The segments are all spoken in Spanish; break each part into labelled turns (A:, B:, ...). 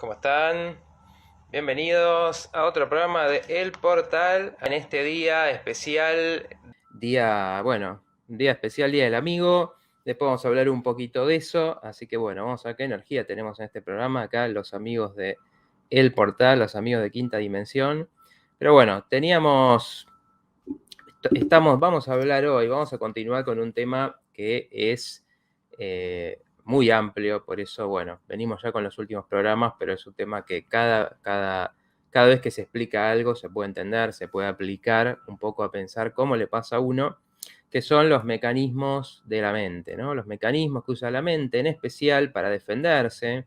A: ¿Cómo están? Bienvenidos a otro programa de El Portal. En este día especial, un día especial, Día del Amigo. Después vamos a hablar un poquito de eso. Así que bueno, vamos a ver qué energía tenemos en este programa. Acá los amigos de El Portal, los amigos de Quinta Dimensión. Pero bueno, vamos a hablar hoy, vamos a continuar con un tema que es muy amplio, por eso, bueno, venimos ya con los últimos programas, pero es un tema que cada vez que se explica algo se puede entender, se puede aplicar un poco a pensar cómo le pasa a uno, que son los mecanismos de la mente, ¿no? Los mecanismos que usa la mente, en especial para defenderse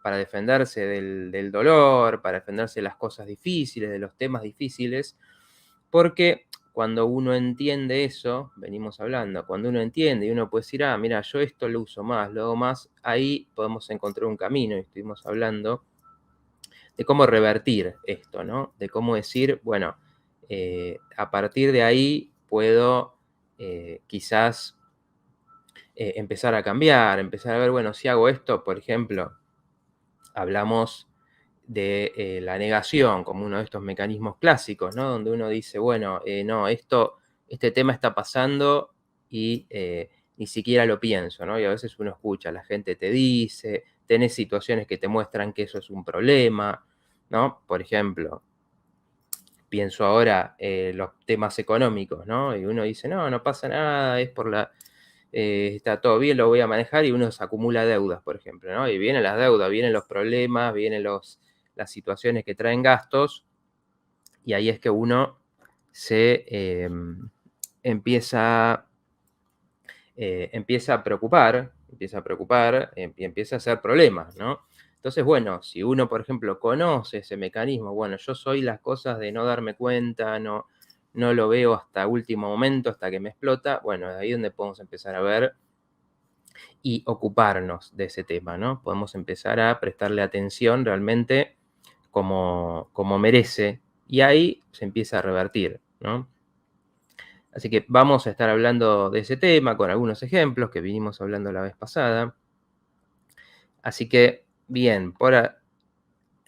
A: del dolor, para defenderse de las cosas difíciles, de los temas difíciles, porque cuando uno entiende eso, venimos hablando, cuando uno entiende y uno puede decir, mira, yo esto lo uso más, lo hago más, ahí podemos encontrar un camino, y estuvimos hablando de cómo revertir esto, ¿no? De cómo decir, bueno, a partir de ahí puedo quizás empezar a cambiar, empezar a ver, bueno, si hago esto, por ejemplo, hablamos de la negación como uno de estos mecanismos clásicos, ¿no? Donde uno dice, bueno, no, este tema está pasando y ni siquiera lo pienso, ¿no? Y a veces uno escucha, la gente te dice, tenés situaciones que te muestran que eso es un problema, ¿no? Por ejemplo, pienso ahora los temas económicos, ¿no? Y uno dice, no, no pasa nada, es por está todo bien, lo voy a manejar, y uno se acumula deudas, por ejemplo, ¿no? Y vienen las deudas, vienen los problemas, vienen las situaciones que traen gastos, y ahí es que uno se empieza a preocupar, y empieza a hacer problemas, ¿no? Entonces, bueno, si uno, por ejemplo, conoce ese mecanismo, bueno, yo soy las cosas de no darme cuenta, no lo veo hasta último momento, hasta que me explota, bueno, es ahí donde podemos empezar a ver y ocuparnos de ese tema, ¿no? Podemos empezar a prestarle atención realmente como merece, y ahí se empieza a revertir, ¿no? Así que vamos a estar hablando de ese tema con algunos ejemplos que vinimos hablando la vez pasada. Así que, bien,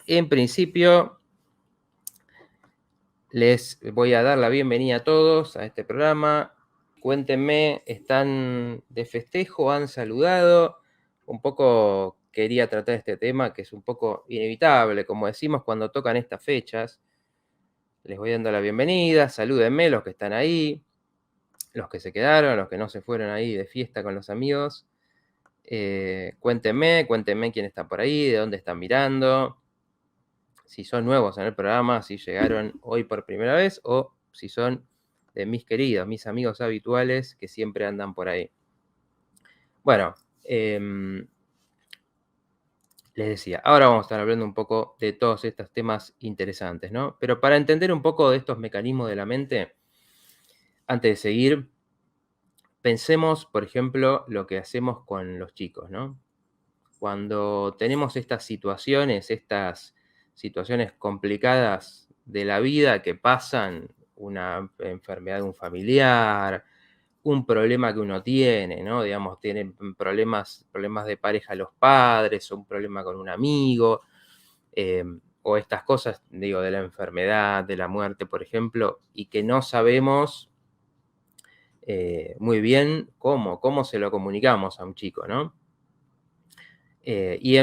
A: en principio les voy a dar la bienvenida a todos a este programa. Cuéntenme, ¿están de festejo? ¿Han saludado? Un poco quería tratar este tema que es un poco inevitable, como decimos cuando tocan estas fechas. Les voy dando la bienvenida, salúdenme los que están ahí, los que se quedaron, los que no se fueron ahí de fiesta con los amigos. Cuéntenme quién está por ahí, de dónde están mirando, si son nuevos en el programa, si llegaron hoy por primera vez, o si son de mis queridos, mis amigos habituales que siempre andan por ahí. Bueno, les decía, ahora vamos a estar hablando un poco de todos estos temas interesantes, ¿no? Pero para entender un poco de estos mecanismos de la mente, antes de seguir, pensemos, por ejemplo, lo que hacemos con los chicos, ¿no? Cuando tenemos estas situaciones complicadas de la vida que pasan, una enfermedad de un familiar, un problema que uno tiene, ¿no? Digamos, tienen problemas de pareja los padres, o un problema con un amigo, o estas cosas, digo, de la enfermedad, de la muerte, por ejemplo, y que no sabemos muy bien cómo se lo comunicamos a un chico, ¿no? Y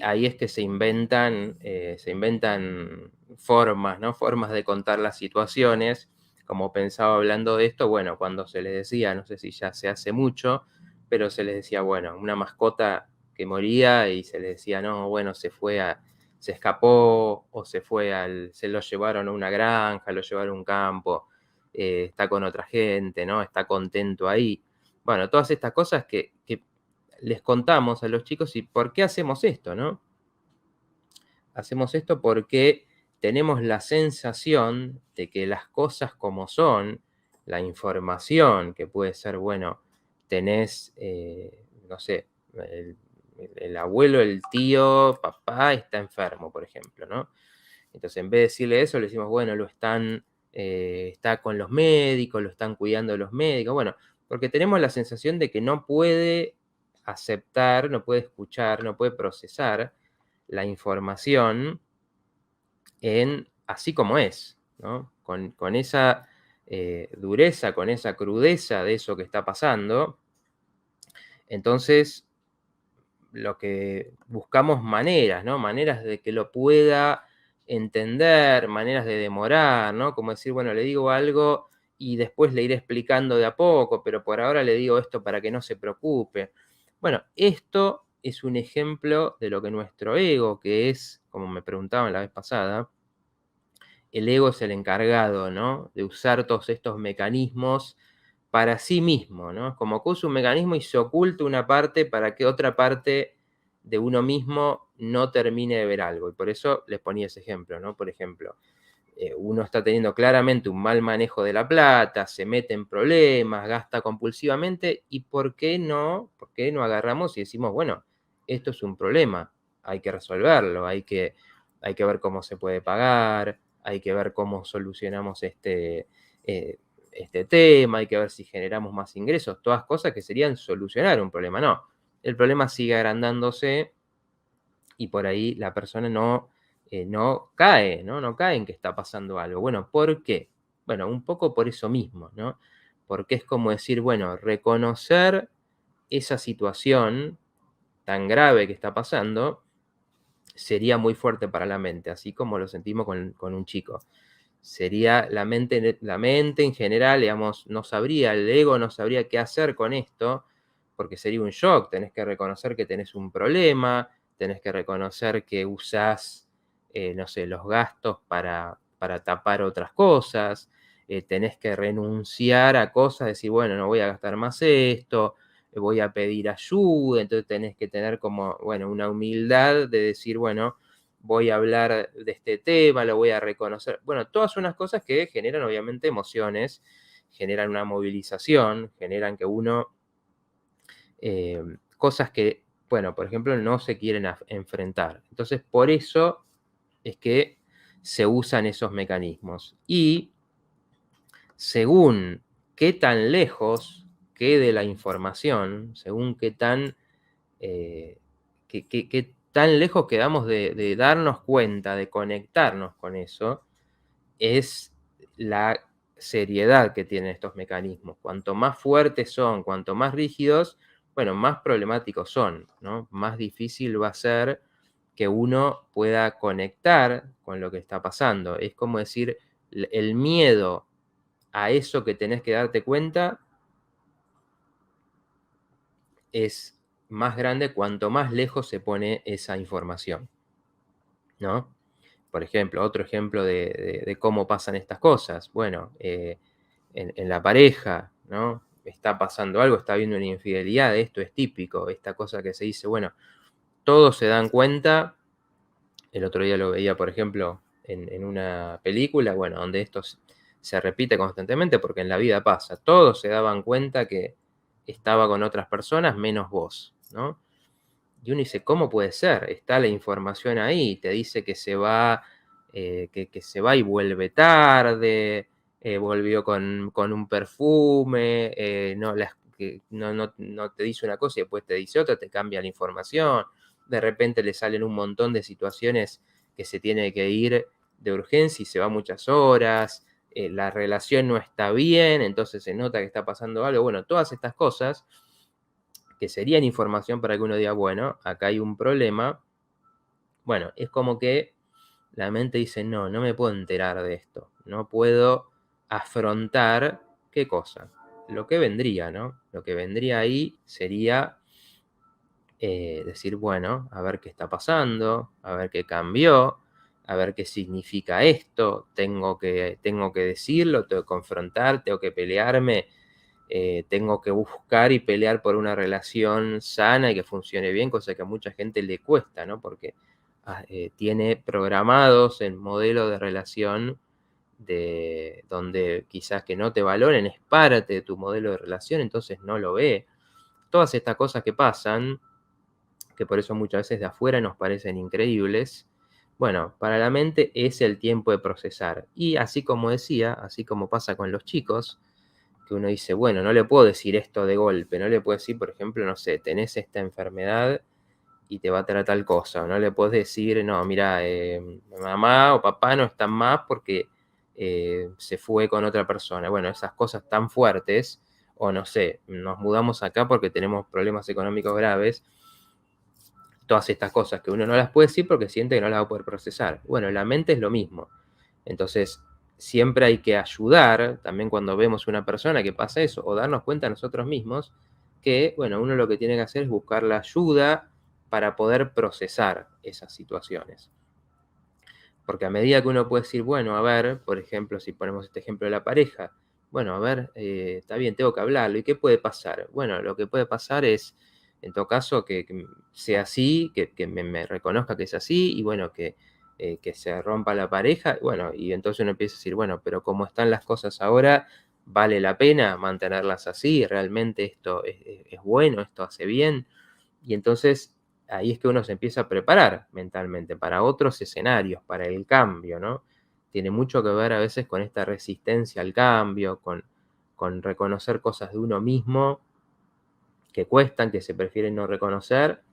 A: ahí es que se inventan formas, ¿no? Formas de contar las situaciones. Como pensaba hablando de esto, bueno, cuando se les decía, no sé si ya se hace mucho, pero se les decía, bueno, una mascota que moría y se les decía, no, bueno, se escapó, o se lo llevaron a una granja, lo llevaron a un campo, está con otra gente, ¿no? Está contento ahí. Bueno, todas estas cosas que les contamos a los chicos. ¿Y por qué hacemos esto, no? Hacemos esto porque tenemos la sensación de que las cosas como son, la información que puede ser, bueno, tenés, no sé, el abuelo, el tío, papá está enfermo, por ejemplo, ¿no? Entonces, en vez de decirle eso, le decimos, bueno, está con los médicos, lo están cuidando los médicos, bueno, porque tenemos la sensación de que no puede aceptar, no puede escuchar, no puede procesar la información en así como es, ¿no? Con esa dureza, con esa crudeza de eso que está pasando. Entonces, lo que buscamos maneras, ¿no? Maneras de que lo pueda entender, maneras de demorar, ¿no? Como decir, bueno, le digo algo y después le iré explicando de a poco, pero por ahora le digo esto para que no se preocupe. Bueno, esto es un ejemplo de lo que nuestro ego, que es, como me preguntaban la vez pasada, el ego es el encargado, ¿no? De usar todos estos mecanismos para sí mismo, ¿no? Como que usa un mecanismo y se oculta una parte para que otra parte de uno mismo no termine de ver algo. Y por eso les ponía ese ejemplo, ¿no? Por ejemplo, uno está teniendo claramente un mal manejo de la plata, se mete en problemas, gasta compulsivamente, ¿y por qué no? ¿Por qué no agarramos y decimos, bueno, esto es un problema, hay que resolverlo, hay que ver cómo se puede pagar, hay que ver cómo solucionamos eh, este tema, hay que ver si generamos más ingresos, todas cosas que serían solucionar un problema. No, el problema sigue agrandándose y por ahí la persona no cae, ¿no? No cae en que está pasando algo. Bueno, ¿por qué? Bueno, un poco por eso mismo, ¿no? Porque es como decir, bueno, reconocer esa situación tan grave que está pasando sería muy fuerte para la mente, así como lo sentimos con un chico. Sería la mente en general, digamos, no sabría, el ego no sabría qué hacer con esto, porque sería un shock. Tenés que reconocer que tenés un problema, tenés que reconocer que usás, no sé, los gastos para tapar otras cosas, tenés que renunciar a cosas, decir, bueno, no voy a gastar más esto, voy a pedir ayuda, entonces tenés que tener como, bueno, una humildad de decir, bueno, voy a hablar de este tema, lo voy a reconocer. Bueno, todas unas cosas que generan obviamente emociones, generan una movilización, generan que uno, cosas que, bueno, por ejemplo, no se quieren enfrentar. Entonces, por eso es que se usan esos mecanismos. Y según qué tan lejos quede la información, según qué tan qué tan lejos quedamos de darnos cuenta, de conectarnos con eso, es la seriedad que tienen estos mecanismos. Cuanto más fuertes son, cuanto más rígidos, bueno, más problemáticos son, ¿no? Más difícil va a ser que uno pueda conectar con lo que está pasando. Es como decir, el miedo a eso que tenés que darte cuenta es más grande cuanto más lejos se pone esa información, ¿no? Por ejemplo, otro ejemplo de cómo pasan estas cosas. Bueno, en la pareja, ¿no? Está pasando algo, está habiendo una infidelidad, esto es típico, esta cosa que se dice, bueno, todos se dan cuenta, el otro día lo veía, por ejemplo, en una película, bueno, donde esto se repite constantemente porque en la vida pasa, todos se daban cuenta que estaba con otras personas menos vos, ¿no? Y uno dice, ¿cómo puede ser? Está la información ahí, te dice que se va, que se va y vuelve tarde, volvió con un perfume, no te dice una cosa y después te dice otra, te cambia la información. De repente le salen un montón de situaciones que se tiene que ir de urgencia y se va muchas horas, la relación no está bien, entonces se nota que está pasando algo. Bueno, todas estas cosas que serían información para que uno diga, bueno, acá hay un problema. Bueno, es como que la mente dice, no, no me puedo enterar de esto, no puedo afrontar, ¿qué cosa? Lo que vendría, ¿no? Lo que vendría ahí sería decir, bueno, a ver qué está pasando, a ver qué cambió, a ver qué significa esto, tengo que decirlo, tengo que confrontar, tengo que pelearme, tengo que buscar y pelear por una relación sana y que funcione bien, cosa que a mucha gente le cuesta, ¿no? Porque tiene programados el modelo de relación donde quizás que no te valoren es parte de tu modelo de relación, entonces no lo ve. Todas estas cosas que pasan, que por eso muchas veces de afuera nos parecen increíbles, bueno, para la mente es el tiempo de procesar. Y así como decía, así como pasa con los chicos, que uno dice, bueno, no le puedo decir esto de golpe, no le puedo decir, por ejemplo, no sé, tenés esta enfermedad y te va a traer tal cosa. O no le podés decir, no, mira, mamá o papá no están más porque se fue con otra persona. Bueno, esas cosas tan fuertes, o no sé, nos mudamos acá porque tenemos problemas económicos graves. Todas estas cosas que uno no las puede decir porque siente que no las va a poder procesar. Bueno, la mente es lo mismo. Entonces, siempre hay que ayudar, también cuando vemos una persona que pasa eso, o darnos cuenta nosotros mismos, que, bueno, uno lo que tiene que hacer es buscar la ayuda para poder procesar esas situaciones. Porque a medida que uno puede decir, bueno, a ver, por ejemplo, si ponemos este ejemplo de la pareja, bueno, a ver, está bien, tengo que hablarlo. ¿Y qué puede pasar? Bueno, lo que puede pasar es, en todo caso, que sea así, que me reconozca que es así, y bueno, que se rompa la pareja. Bueno, y entonces uno empieza a decir, bueno, pero como están las cosas ahora, ¿vale la pena mantenerlas así? ¿Realmente esto es bueno? ¿Esto hace bien? Y entonces ahí es que uno se empieza a preparar mentalmente para otros escenarios, para el cambio, ¿no? Tiene mucho que ver a veces con esta resistencia al cambio, con reconocer cosas de uno mismo que cuestan, que se prefieren no reconocer,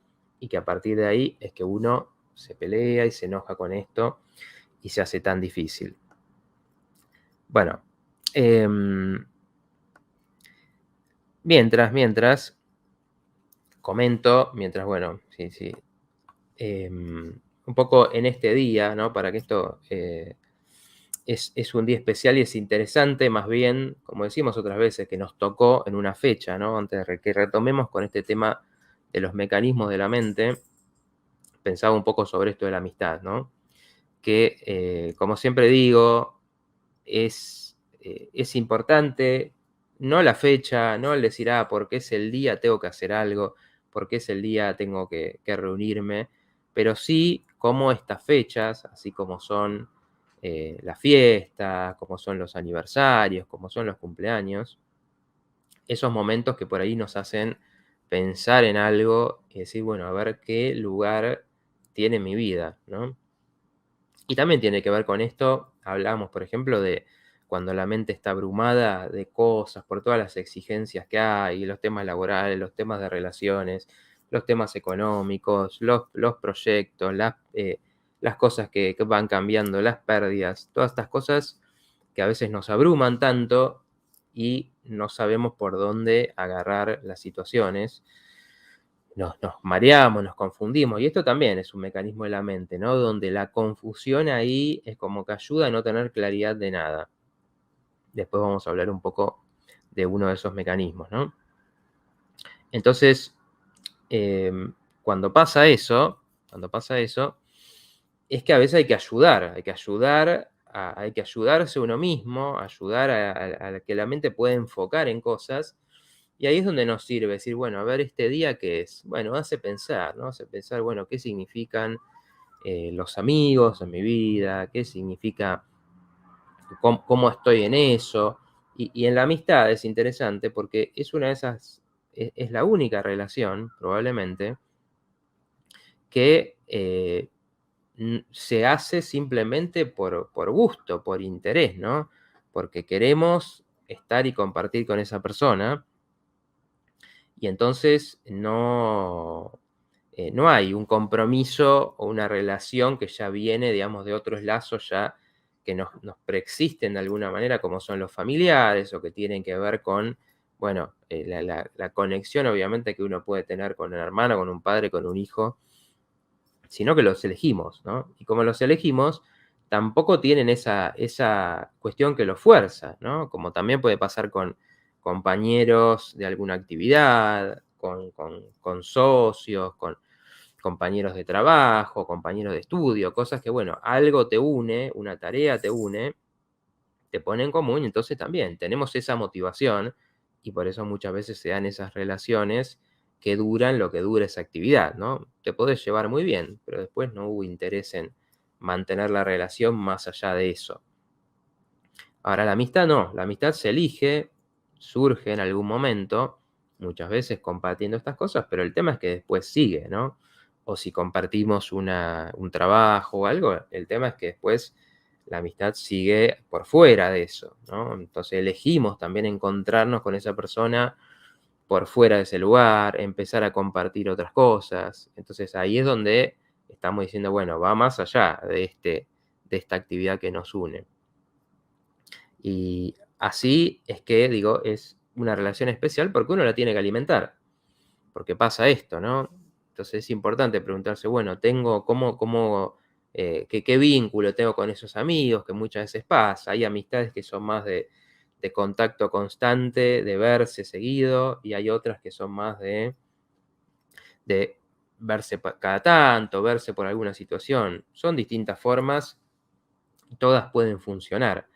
A: y que a partir de ahí es que uno se pelea y se enoja con esto y se hace tan difícil. Bueno, mientras comento, bueno, sí, un poco en este día, ¿no? Para que esto es un día especial y es interesante, más bien, como decimos otras veces, que nos tocó en una fecha, ¿no? Antes de que retomemos con este tema de los mecanismos de la mente, pensaba un poco sobre esto de la amistad, ¿no? Que, como siempre digo, es importante, no la fecha, no el decir, porque es el día tengo que hacer algo, porque es el día tengo que reunirme, pero sí como estas fechas, así como son las fiestas, como son los aniversarios, como son los cumpleaños, esos momentos que por ahí nos hacen pensar en algo y decir, bueno, a ver qué lugar tiene mi vida, ¿no? Y también tiene que ver con esto, hablamos, por ejemplo, de cuando la mente está abrumada de cosas, por todas las exigencias que hay, los temas laborales, los temas de relaciones, los temas económicos, los proyectos, las cosas que van cambiando, las pérdidas, todas estas cosas que a veces nos abruman tanto y no sabemos por dónde agarrar las situaciones. Nos mareamos, nos confundimos, y esto también es un mecanismo de la mente, ¿no? Donde la confusión ahí es como que ayuda a no tener claridad de nada. Después vamos a hablar un poco de uno de esos mecanismos, ¿no? Entonces, cuando pasa eso, es que a veces hay que ayudarse uno mismo, ayudar a que la mente pueda enfocar en cosas. Y ahí es donde nos sirve decir, bueno, a ver, este día qué es. Bueno, hace pensar, ¿no? Hace pensar, bueno, qué significan los amigos en mi vida, qué significa, cómo estoy en eso. Y en la amistad es interesante porque es una de esas, es la única relación, probablemente, que se hace simplemente por gusto, por interés, ¿no? Porque queremos estar y compartir con esa persona. Y entonces no hay un compromiso o una relación que ya viene, digamos, de otros lazos ya que nos preexisten de alguna manera, como son los familiares o que tienen que ver con, bueno, la conexión obviamente que uno puede tener con un hermano, con un padre, con un hijo, sino que los elegimos, ¿no? Y como los elegimos, tampoco tienen esa cuestión que los fuerza, ¿no? Como también puede pasar con compañeros de alguna actividad, con socios, con compañeros de trabajo, compañeros de estudio, cosas que, bueno, algo te une, una tarea te une, te pone en común, y entonces también tenemos esa motivación, y por eso muchas veces se dan esas relaciones que duran lo que dura esa actividad, ¿no? Te podés llevar muy bien, pero después no hubo interés en mantener la relación más allá de eso. Ahora, la amistad no, la amistad se elige, surge en algún momento, muchas veces compartiendo estas cosas, pero el tema es que después sigue, ¿no? O si compartimos un trabajo o algo, el tema es que después la amistad sigue por fuera de eso, ¿no? Entonces elegimos también encontrarnos con esa persona por fuera de ese lugar, empezar a compartir otras cosas. Entonces ahí es donde estamos diciendo, bueno, va más allá de esta actividad que nos une. Y así es que, digo, es una relación especial porque uno la tiene que alimentar, porque pasa esto, ¿no? Entonces es importante preguntarse, bueno, qué vínculo tengo con esos amigos, que muchas veces pasa. Hay amistades que son más de contacto constante, de verse seguido, y hay otras que son más de verse cada tanto, verse por alguna situación. Son distintas formas, todas pueden funcionar,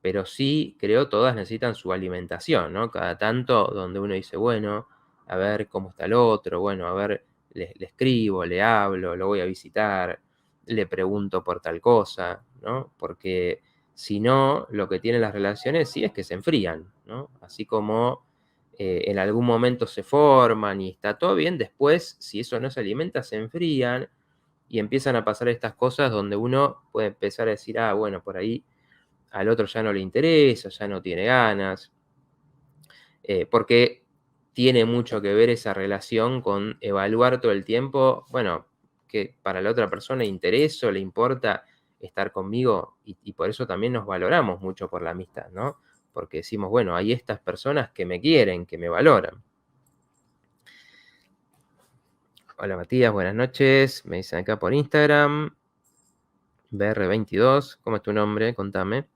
A: pero sí, creo, todas necesitan su alimentación, ¿no? Cada tanto donde uno dice, bueno, a ver cómo está el otro, bueno, a ver, le escribo, le hablo, lo voy a visitar, le pregunto por tal cosa, ¿no? Porque si no, lo que tienen las relaciones sí es que se enfrían, ¿no? Así como en algún momento se forman y está todo bien, después, si eso no se alimenta, se enfrían y empiezan a pasar estas cosas donde uno puede empezar a decir, ah, bueno, por ahí al otro ya no le interesa, ya no tiene ganas, porque tiene mucho que ver esa relación con evaluar todo el tiempo, bueno, que para la otra persona le interesa o le importa estar conmigo, y por eso también nos valoramos mucho por la amistad, ¿no? Porque decimos, bueno, hay estas personas que me quieren, que me valoran. Hola Matías, buenas noches, me dicen acá por Instagram, BR22, ¿cómo es tu nombre? Contame.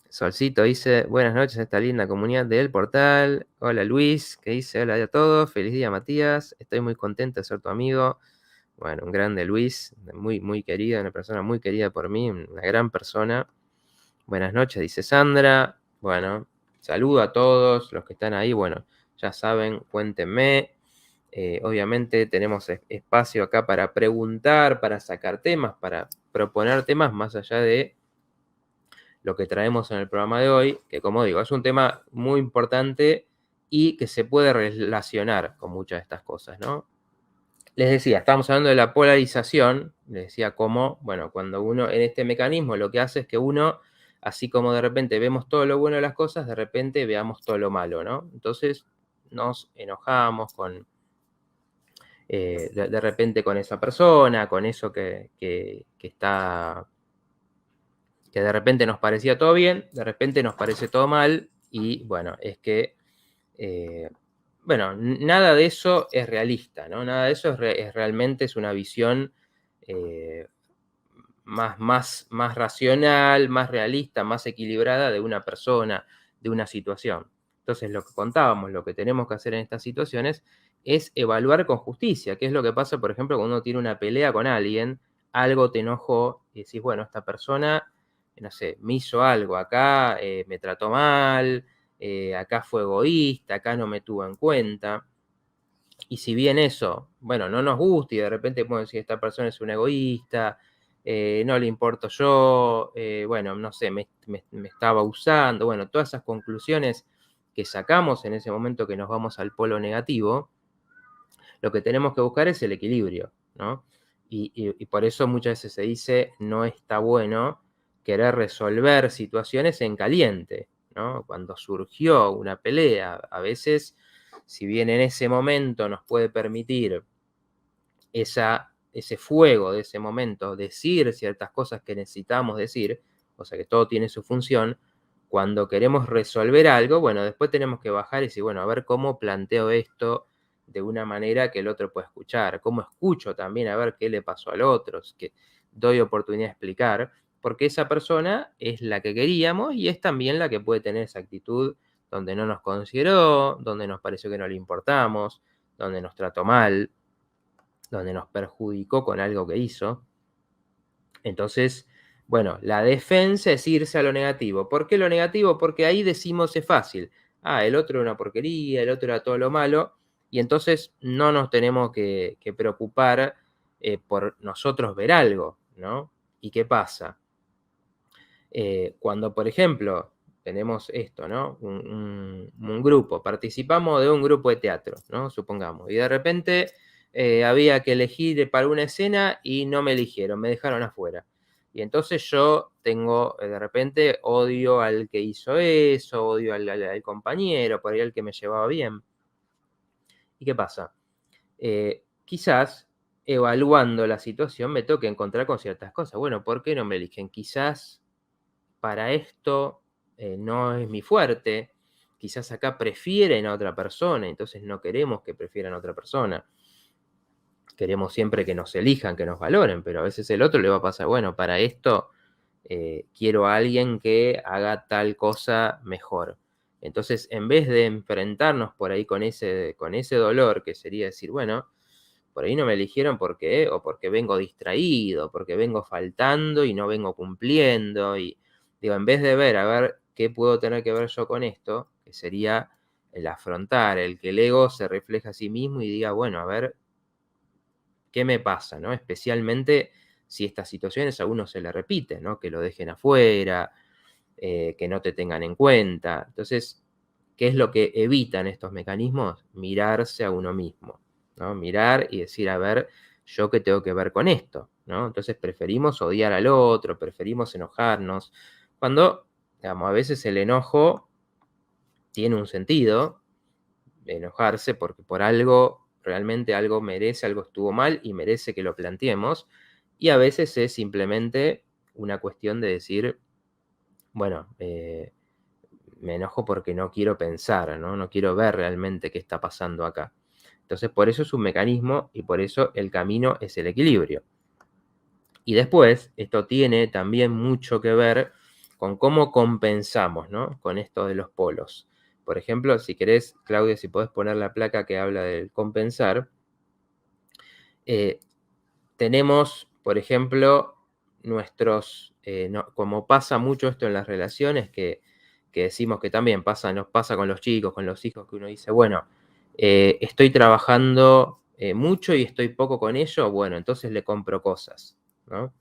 A: Solcito dice, buenas noches a esta linda comunidad del portal. Hola Luis, que dice, hola a todos, feliz día Matías, estoy muy contento de ser tu amigo. Bueno, un grande Luis, muy, muy querida, una persona muy querida por mí, una gran persona. Buenas noches, dice Sandra. Bueno, saludo a todos los que están ahí. Bueno, ya saben, cuéntenme. Obviamente tenemos espacio acá para preguntar, para sacar temas, para proponer temas más allá de lo que traemos en el programa de hoy, que como digo, es un tema muy importante y que se puede relacionar con muchas de estas cosas, ¿no? Les decía, estábamos hablando de la polarización, les decía cómo, bueno, cuando uno en este mecanismo lo que hace es que uno, así como de repente vemos todo lo bueno de las cosas, de repente veamos todo lo malo, ¿no? Entonces nos enojamos de repente con esa persona, con eso que está que de repente nos parecía todo bien, de repente nos parece todo mal, y bueno, es que, bueno, nada de eso es realista, ¿no? Nada de eso realmente es una visión eh, más racional, más realista, más equilibrada de una persona, de una situación. Entonces, lo que contábamos, lo que tenemos que hacer en estas situaciones es evaluar con justicia, qué es lo que pasa, por ejemplo, cuando uno tiene una pelea con alguien, algo te enojó y decís, bueno, esta persona, no sé, me hizo algo, acá me trató mal, acá fue egoísta, acá no me tuvo en cuenta. Y si bien eso, bueno, no nos gusta y de repente podemos decir, esta persona es un egoísta, no le importo yo, bueno, no sé, me estaba usando, bueno, todas esas conclusiones que sacamos en ese momento que nos vamos al polo negativo, lo que tenemos que buscar es el equilibrio, ¿no? Y por eso muchas veces se dice, no está bueno querer resolver situaciones en caliente, ¿no? Cuando surgió una pelea, a veces, si bien en ese momento nos puede permitir ese fuego de ese momento, decir ciertas cosas que necesitamos decir, o sea que todo tiene su función, cuando queremos resolver algo, bueno, después tenemos que bajar y decir, bueno, a ver cómo planteo esto de una manera que el otro pueda escuchar, cómo escucho también a ver qué le pasó al otro, que doy oportunidad de explicar, porque esa persona es la que queríamos y es también la que puede tener esa actitud donde no nos consideró, donde nos pareció que no le importamos, donde nos trató mal, donde nos perjudicó con algo que hizo. Entonces, bueno, la defensa es irse a lo negativo. ¿Por qué lo negativo? Porque ahí decimos es fácil. Ah, el otro era una porquería, el otro era todo lo malo, y entonces no nos tenemos que preocupar por nosotros ver algo, ¿no? ¿Y qué pasa? Cuando, por ejemplo, tenemos esto, ¿no? Un grupo, participamos de un grupo de teatro, ¿no? Supongamos, y de repente había que elegir para una escena y no me eligieron, me dejaron afuera. Y entonces yo tengo, de repente, odio al que hizo eso, odio al compañero, por ahí al que me llevaba bien. ¿Y qué pasa? Quizás evaluando la situación me toque encontrar con ciertas cosas. Bueno, ¿por qué no me eligen? Quizás para esto no es mi fuerte, quizás acá prefieren a otra persona, entonces no queremos que prefieran a otra persona. Queremos siempre que nos elijan, que nos valoren, pero a veces el otro le va a pasar, bueno, para esto quiero a alguien que haga tal cosa mejor. Entonces, en vez de enfrentarnos por ahí con ese dolor, que sería decir, bueno, por ahí no me eligieron porque, o porque vengo distraído, porque vengo faltando y no vengo cumpliendo. Y digo, en vez de ver, a ver qué puedo tener que ver yo con esto, que sería el afrontar, el que el ego se refleja a sí mismo y diga, bueno, a ver, ¿qué me pasa? ¿No? Especialmente si estas situaciones a uno se le repiten, ¿no? Que lo dejen afuera, que no te tengan en cuenta. Entonces, ¿qué es lo que evitan estos mecanismos? Mirarse a uno mismo, ¿no? Mirar y decir, a ver, ¿yo qué tengo que ver con esto? ¿No? Entonces preferimos odiar al otro, preferimos enojarnos, cuando, digamos, a veces el enojo tiene un sentido, enojarse porque por algo, realmente algo merece, algo estuvo mal y merece que lo planteemos, y a veces es simplemente una cuestión de decir, bueno, me enojo porque no quiero pensar, ¿no? No quiero ver realmente qué está pasando acá. Entonces, por eso es un mecanismo y por eso el camino es el equilibrio. Y después, esto tiene también mucho que ver con cómo compensamos, ¿no? Con esto de los polos. Por ejemplo, si querés, Claudia, si podés poner la placa que habla del compensar, tenemos, por ejemplo, nuestros, como pasa mucho esto en las relaciones, que decimos que también pasa, nos pasa con los chicos, con los hijos, que uno dice, bueno, estoy trabajando mucho y estoy poco con ello, bueno, entonces le compro cosas, ¿no?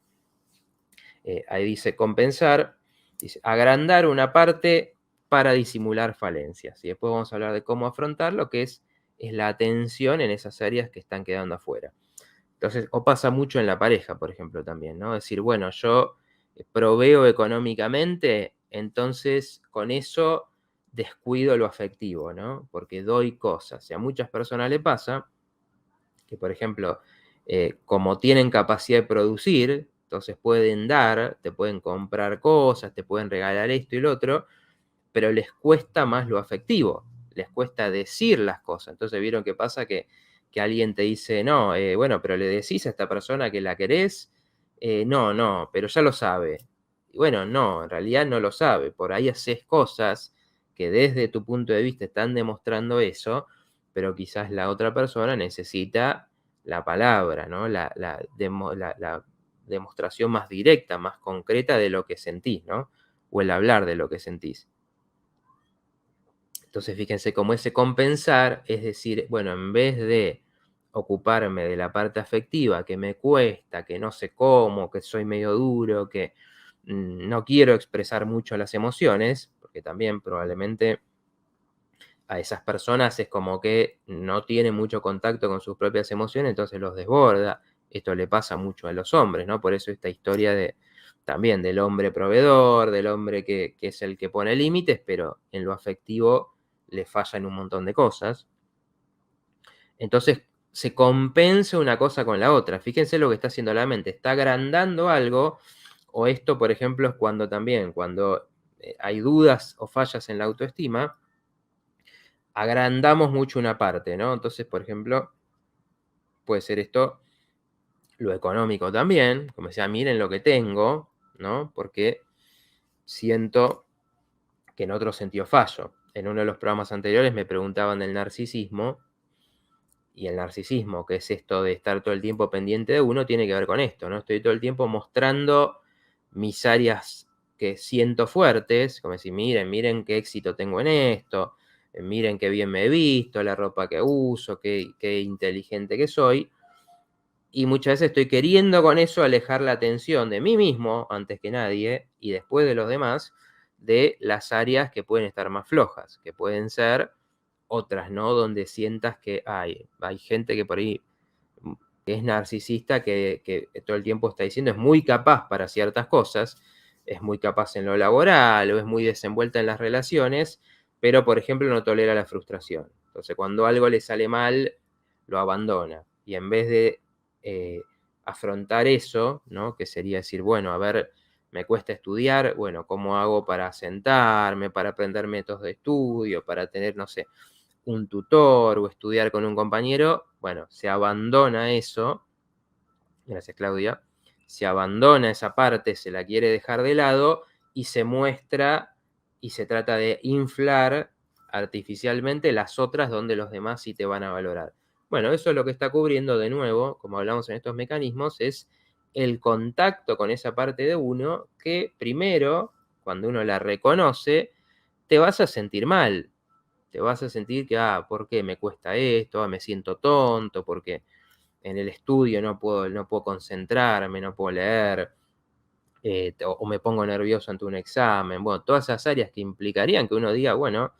A: Ahí dice compensar, dice agrandar una parte para disimular falencias. Y después vamos a hablar de cómo afrontar lo que es la atención en esas áreas que están quedando afuera. Entonces, o pasa mucho en la pareja, por ejemplo, también, ¿no? Decir, bueno, yo proveo económicamente, entonces con eso descuido lo afectivo, ¿no? Porque doy cosas. Y a muchas personas le pasa que, por ejemplo, como tienen capacidad de producir, entonces pueden dar, te pueden comprar cosas, te pueden regalar esto y lo otro, pero les cuesta más lo afectivo, les cuesta decir las cosas. Entonces, ¿vieron qué pasa? Que alguien te dice, no, bueno, pero le decís a esta persona que la querés, no, no, pero ya lo sabe. Y bueno, no, en realidad no lo sabe. Por ahí haces cosas que desde tu punto de vista están demostrando eso, pero quizás la otra persona necesita la palabra, ¿no? La demostración más directa, más concreta de lo que sentís, ¿no? O el hablar de lo que sentís. Entonces, fíjense cómo ese compensar, es decir, bueno, en vez de ocuparme de la parte afectiva que me cuesta, que no sé cómo, que soy medio duro, que no quiero expresar mucho las emociones, porque también probablemente a esas personas es como que no tienen mucho contacto con sus propias emociones, entonces los desborda. Esto le pasa mucho a los hombres, ¿no? Por eso esta historia también del hombre proveedor, del hombre que es el que pone límites, pero en lo afectivo le falla en un montón de cosas. Entonces se compensa una cosa con la otra. Fíjense lo que está haciendo la mente. Está agrandando algo, o esto, por ejemplo, es cuando también, cuando hay dudas o fallas en la autoestima, agrandamos mucho una parte, ¿no? Entonces, por ejemplo, puede ser esto lo económico también, como decía, miren lo que tengo, ¿no? Porque siento que en otro sentido fallo. En uno de los programas anteriores me preguntaban del narcisismo, y el narcisismo, que es esto de estar todo el tiempo pendiente de uno, tiene que ver con esto, ¿no? Estoy todo el tiempo mostrando mis áreas que siento fuertes, como decir, miren, miren qué éxito tengo en esto, miren qué bien me he visto, la ropa que uso, qué inteligente que soy. Y muchas veces estoy queriendo con eso alejar la atención de mí mismo, antes que nadie, y después de los demás, de las áreas que pueden estar más flojas, que pueden ser otras, ¿no? Donde sientas que hay gente que por ahí que es narcisista, que todo el tiempo está diciendo es muy capaz para ciertas cosas, es muy capaz en lo laboral o es muy desenvuelta en las relaciones, pero por ejemplo no tolera la frustración. Entonces, cuando algo le sale mal, lo abandona. Y en vez de afrontar eso, ¿no? Que sería decir, bueno, a ver, me cuesta estudiar, bueno, ¿cómo hago para sentarme, para aprender métodos de estudio, para tener, no sé, un tutor o estudiar con un compañero? Bueno, se abandona eso. Gracias, Claudia. Se abandona esa parte, se la quiere dejar de lado y se muestra y se trata de inflar artificialmente las otras donde los demás sí te van a valorar. Bueno, eso es lo que está cubriendo de nuevo, como hablamos en estos mecanismos, es el contacto con esa parte de uno que primero, cuando uno la reconoce, te vas a sentir mal. Te vas a sentir que, ¿por qué me cuesta esto? Me siento tonto, porque en el estudio no puedo concentrarme, no puedo leer, o me pongo nervioso ante un examen. Bueno, todas esas áreas que implicarían que uno diga, bueno,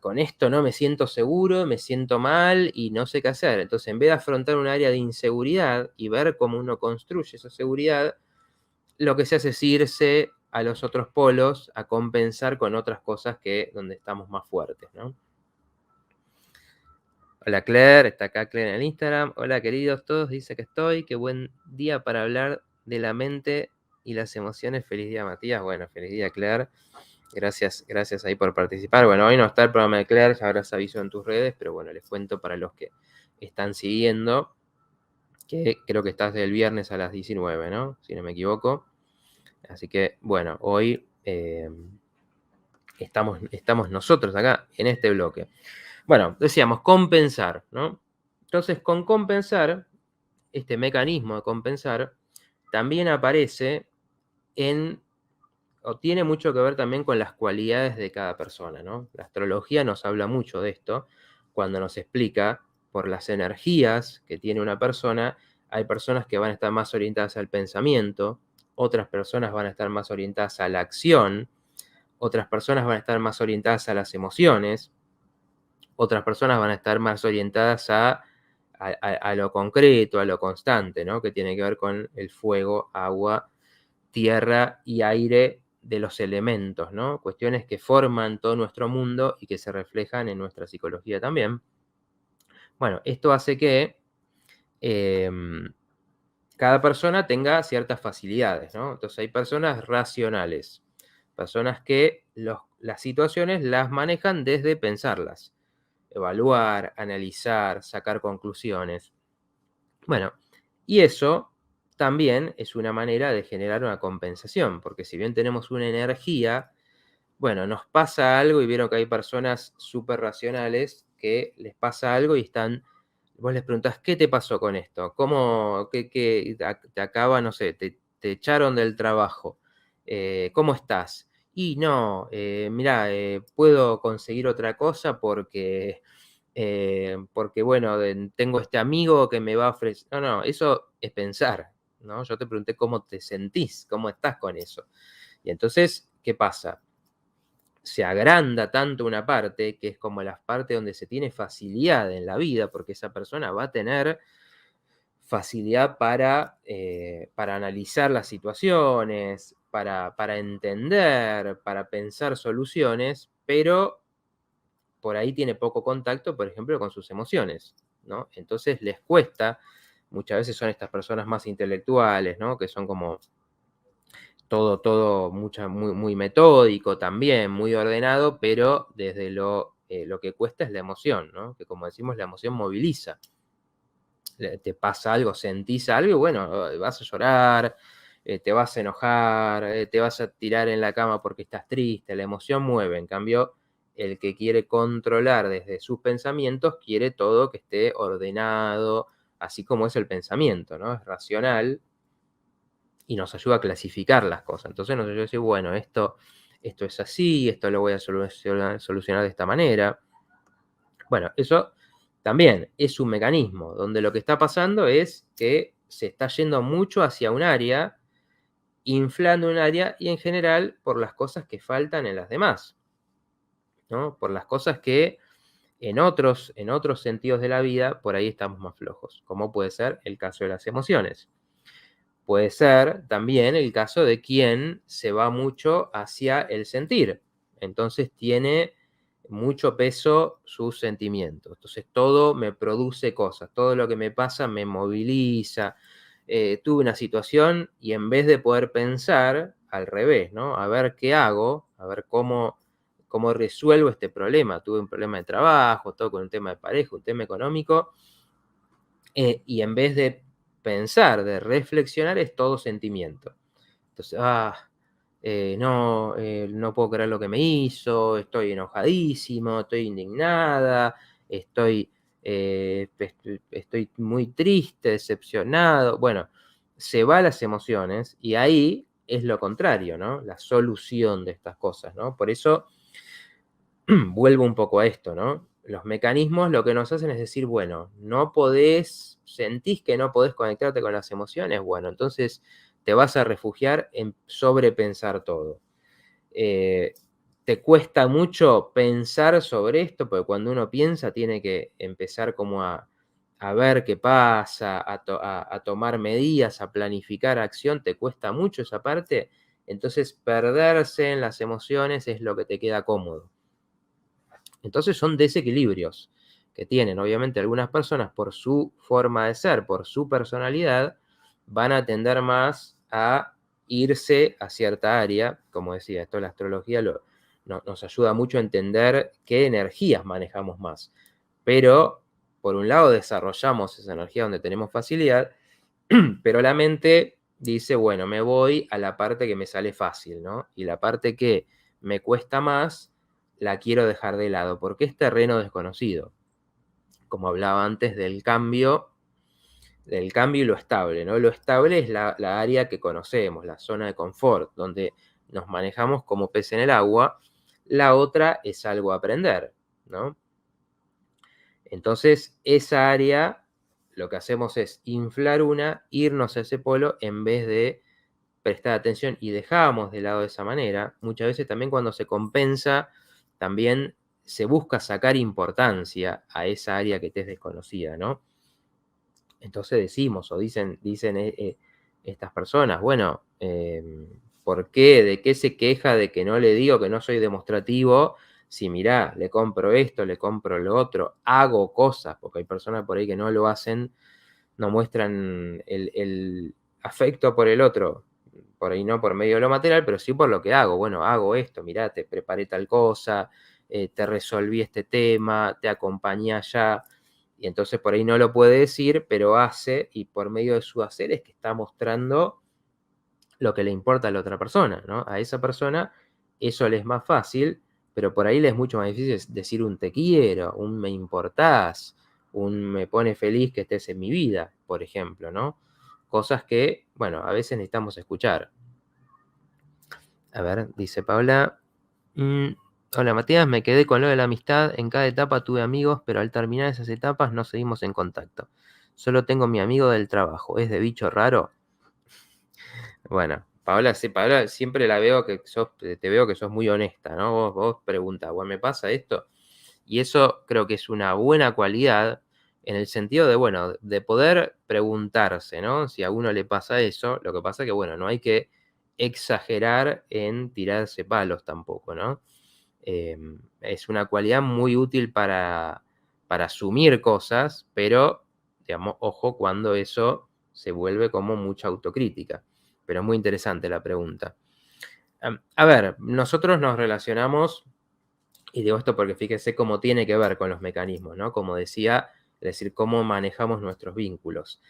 A: con esto no me siento seguro, me siento mal y no sé qué hacer. Entonces, en vez de afrontar un área de inseguridad y ver cómo uno construye esa seguridad, lo que se hace es irse a los otros polos a compensar con otras cosas donde estamos más fuertes, ¿no? Hola Claire, está acá Claire en el Instagram. Hola queridos todos, dice que estoy. Qué buen día para hablar de la mente y las emociones. Feliz día Matías. Bueno, feliz día Claire. Gracias ahí por participar. Bueno, hoy no está el programa de Claire, ya habrás aviso en tus redes, pero bueno, les cuento para los que están siguiendo, que creo que estás del viernes a las 19, ¿no? Si no me equivoco. Así que, bueno, hoy estamos nosotros acá en este bloque. Bueno, decíamos compensar, ¿no? Entonces, con compensar, este mecanismo de compensar también aparece o tiene mucho que ver también con las cualidades de cada persona, ¿no? La astrología nos habla mucho de esto cuando nos explica por las energías que tiene una persona. Hay personas que van a estar más orientadas al pensamiento, otras personas van a estar más orientadas a la acción, otras personas van a estar más orientadas a las emociones, otras personas van a estar más orientadas a lo concreto, a lo constante, ¿no? Que tiene que ver con el fuego, agua, tierra y aire de los elementos, ¿no? Cuestiones que forman todo nuestro mundo y que se reflejan en nuestra psicología también. Bueno, esto hace que cada persona tenga ciertas facilidades, ¿no? Entonces hay personas racionales, personas que las situaciones las manejan desde pensarlas, evaluar, analizar, sacar conclusiones. Bueno, y eso también es una manera de generar una compensación, porque si bien tenemos una energía, bueno, nos pasa algo y vieron que hay personas súper racionales que les pasa algo y vos les preguntás, ¿qué te pasó con esto? ¿Cómo, te acaba, no sé, te echaron del trabajo? ¿Cómo estás? Y no, mirá, puedo conseguir otra cosa porque bueno, tengo este amigo que me va a ofrecer. No, eso es pensar, ¿no? Yo te pregunté cómo te sentís, cómo estás con eso. Y entonces, ¿qué pasa? Se agranda tanto una parte, que es como la parte donde se tiene facilidad en la vida, porque esa persona va a tener facilidad para analizar las situaciones, para entender, para pensar soluciones, pero por ahí tiene poco contacto, por ejemplo, con sus emociones, ¿no? Entonces les cuesta, muchas veces son estas personas más intelectuales, ¿no? Que son como todo muy metódico también, muy ordenado, pero desde lo que cuesta es la emoción, ¿no? Que como decimos, la emoción moviliza. Te pasa algo, sentís algo y bueno, vas a llorar, te vas a enojar, te vas a tirar en la cama porque estás triste, la emoción mueve, en cambio, el que quiere controlar desde sus pensamientos quiere todo que esté ordenado, así como es el pensamiento, ¿no? Es racional y nos ayuda a clasificar las cosas. Entonces nos ayuda a decir, bueno, esto es así, esto lo voy a solucionar de esta manera. Bueno, eso también es un mecanismo donde lo que está pasando es que se está yendo mucho hacia un área, inflando un área y en general por las cosas que faltan en las demás, ¿no? Por las cosas que en otros sentidos de la vida por ahí estamos más flojos, como puede ser el caso de las emociones. Puede ser también el caso de quien se va mucho hacia el sentir. Entonces tiene mucho peso sus sentimientos. Entonces todo me produce cosas, todo lo que me pasa me moviliza. Tuve una situación y en vez de poder pensar al revés, ¿no? A ver qué hago, a ver cómo resuelvo este problema. Tuve un problema de trabajo, todo con un tema de pareja, un tema económico, y en vez de pensar, de reflexionar, es todo sentimiento. Entonces, no puedo creer lo que me hizo, estoy enojadísimo, estoy indignada, estoy muy triste, decepcionado. Bueno, se van las emociones y ahí es lo contrario, ¿no? La solución de estas cosas, ¿no? Por eso vuelvo un poco a esto, ¿no? Los mecanismos lo que nos hacen es decir, bueno, sentís que no podés conectarte con las emociones, bueno, entonces te vas a refugiar en sobrepensar todo. Eh, Te cuesta mucho pensar sobre esto, porque cuando uno piensa tiene que empezar como a ver qué pasa, a tomar medidas, a planificar acción, te cuesta mucho esa parte, entonces perderse en las emociones es lo que te queda cómodo. Entonces son desequilibrios que tienen, obviamente, algunas personas por su forma de ser, por su personalidad, van a tender más a irse a cierta área. Como decía, esto la astrología nos ayuda mucho a entender qué energías manejamos más. Pero, por un lado, desarrollamos esa energía donde tenemos facilidad, pero la mente dice, bueno, me voy a la parte que me sale fácil, ¿no? Y la parte que me cuesta más, la quiero dejar de lado, porque es terreno desconocido. Como hablaba antes del cambio y lo estable, ¿no? Lo estable es la área que conocemos, la zona de confort, donde nos manejamos como pez en el agua. La otra es algo a aprender, ¿no? Entonces, esa área, lo que hacemos es inflar irnos a ese polo en vez de prestar atención y dejamos de lado de esa manera. Muchas veces también cuando se compensa, también se busca sacar importancia a esa área que te es desconocida, ¿no? Entonces decimos o dicen estas personas, bueno, ¿por qué? ¿De qué se queja de que no le digo que no soy demostrativo? Si mirá, le compro esto, le compro lo otro, hago cosas, porque hay personas por ahí que no lo hacen, no muestran el afecto por el otro, por ahí no por medio de lo material, pero sí por lo que hago. Bueno, hago esto, mirá, te preparé tal cosa, te resolví este tema, te acompañé allá. Y entonces por ahí no lo puede decir, pero hace, y por medio de su hacer es que está mostrando lo que le importa a la otra persona, ¿no? A esa persona eso le es más fácil, pero por ahí le es mucho más difícil decir un te quiero, un me importás, un me pone feliz que estés en mi vida, por ejemplo, ¿no? Cosas que, bueno, a veces necesitamos escuchar. A ver, dice Paula. Hola Matías, me quedé con lo de la amistad. En cada etapa tuve amigos, pero al terminar esas etapas no seguimos en contacto. Solo tengo mi amigo del trabajo. ¿Es de bicho raro? Bueno, Paola, sí, Paola, siempre la veo te veo que sos muy honesta, ¿no? Vos preguntás, bueno, ¿me pasa esto? Y eso creo que es una buena cualidad en el sentido de, bueno, de poder preguntarse, ¿no? Si a uno le pasa eso, lo que pasa es que, bueno, no hay que exagerar en tirarse palos tampoco, ¿no? Es una cualidad muy útil para asumir cosas, pero, digamos, ojo cuando eso se vuelve como mucha autocrítica. Pero es muy interesante la pregunta. A ver, nosotros nos relacionamos, y digo esto porque fíjese cómo tiene que ver con los mecanismos, ¿no? Como decía, es decir, cómo manejamos nuestros vínculos.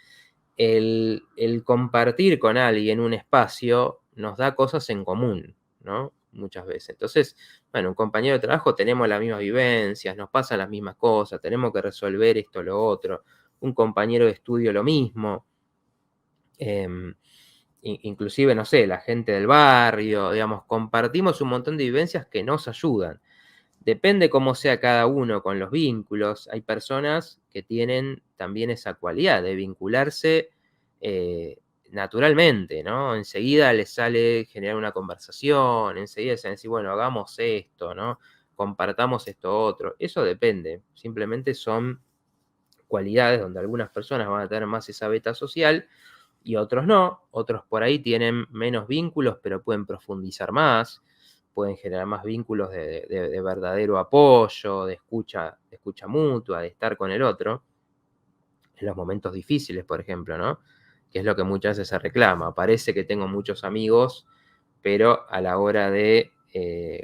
A: El compartir con alguien un espacio nos da cosas en común, ¿no? Muchas veces. Entonces, bueno, un compañero de trabajo tenemos las mismas vivencias, nos pasan las mismas cosas, tenemos que resolver esto, lo otro. Un compañero de estudio lo mismo. Inclusive, no sé, la gente del barrio, digamos, compartimos un montón de vivencias que nos ayudan. Depende cómo sea cada uno con los vínculos. Hay personas que tienen también esa cualidad de vincularse naturalmente, ¿no? Enseguida les sale generar una conversación, enseguida se decir, bueno, hagamos esto, ¿no? Compartamos esto otro. Eso depende. Simplemente son cualidades donde algunas personas van a tener más esa beta social y otros no. Otros por ahí tienen menos vínculos, pero pueden profundizar más. pueden generar más vínculos de verdadero apoyo, de escucha mutua, de estar con el otro, en los momentos difíciles, por ejemplo, ¿no? Que es lo que muchas veces se reclama. Parece que tengo muchos amigos, pero a la hora de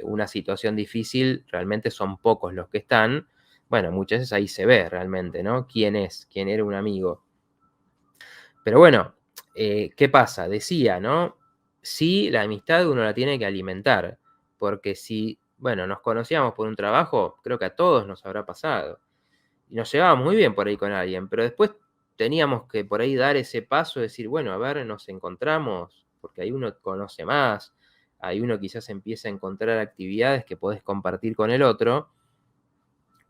A: una situación difícil, realmente son pocos los que están. Bueno, muchas veces ahí se ve realmente, ¿no? ¿Quién es? ¿Quién era un amigo? Pero bueno, ¿qué pasa? Decía, ¿no? Sí, la amistad uno la tiene que alimentar, porque si, bueno, nos conocíamos por un trabajo, creo que a todos nos habrá pasado. Y nos llevábamos muy bien por ahí con alguien, pero después teníamos que por ahí dar ese paso, decir, bueno, a ver, nos encontramos, porque ahí uno conoce más, ahí uno quizás empieza a encontrar actividades que podés compartir con el otro,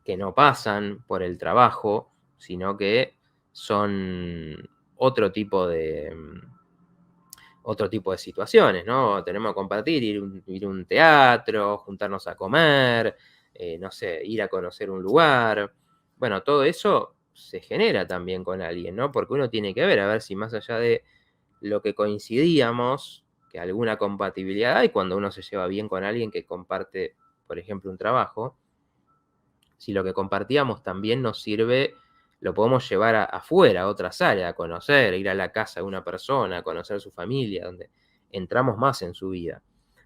A: que no pasan por el trabajo, sino que son otro tipo de, otro tipo de situaciones, ¿no? Tenemos que compartir, ir a un teatro, juntarnos a comer, no sé, ir a conocer un lugar. Bueno, todo eso se genera también con alguien, ¿no? Porque uno tiene que ver, a ver si más allá de lo que coincidíamos, que alguna compatibilidad hay cuando uno se lleva bien con alguien que comparte, por ejemplo, un trabajo, si lo que compartíamos también nos sirve, lo podemos llevar afuera, a otras áreas, a conocer, a ir a la casa de una persona, a conocer su familia, donde entramos más en su vida.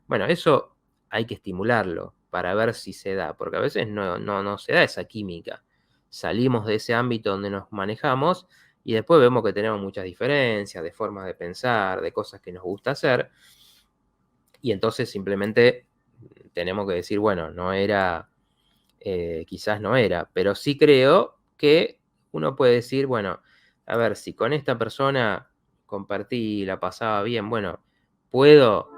A: Bueno, eso hay que estimularlo para ver si se da, porque a veces no se da esa química. Salimos de ese ámbito donde nos manejamos y después vemos que tenemos muchas diferencias de formas de pensar, de cosas que nos gusta hacer, y entonces simplemente tenemos que decir, bueno, no era quizás no era, pero sí creo que uno puede decir, bueno, a ver, si con esta persona compartí y la pasaba bien, bueno, puedo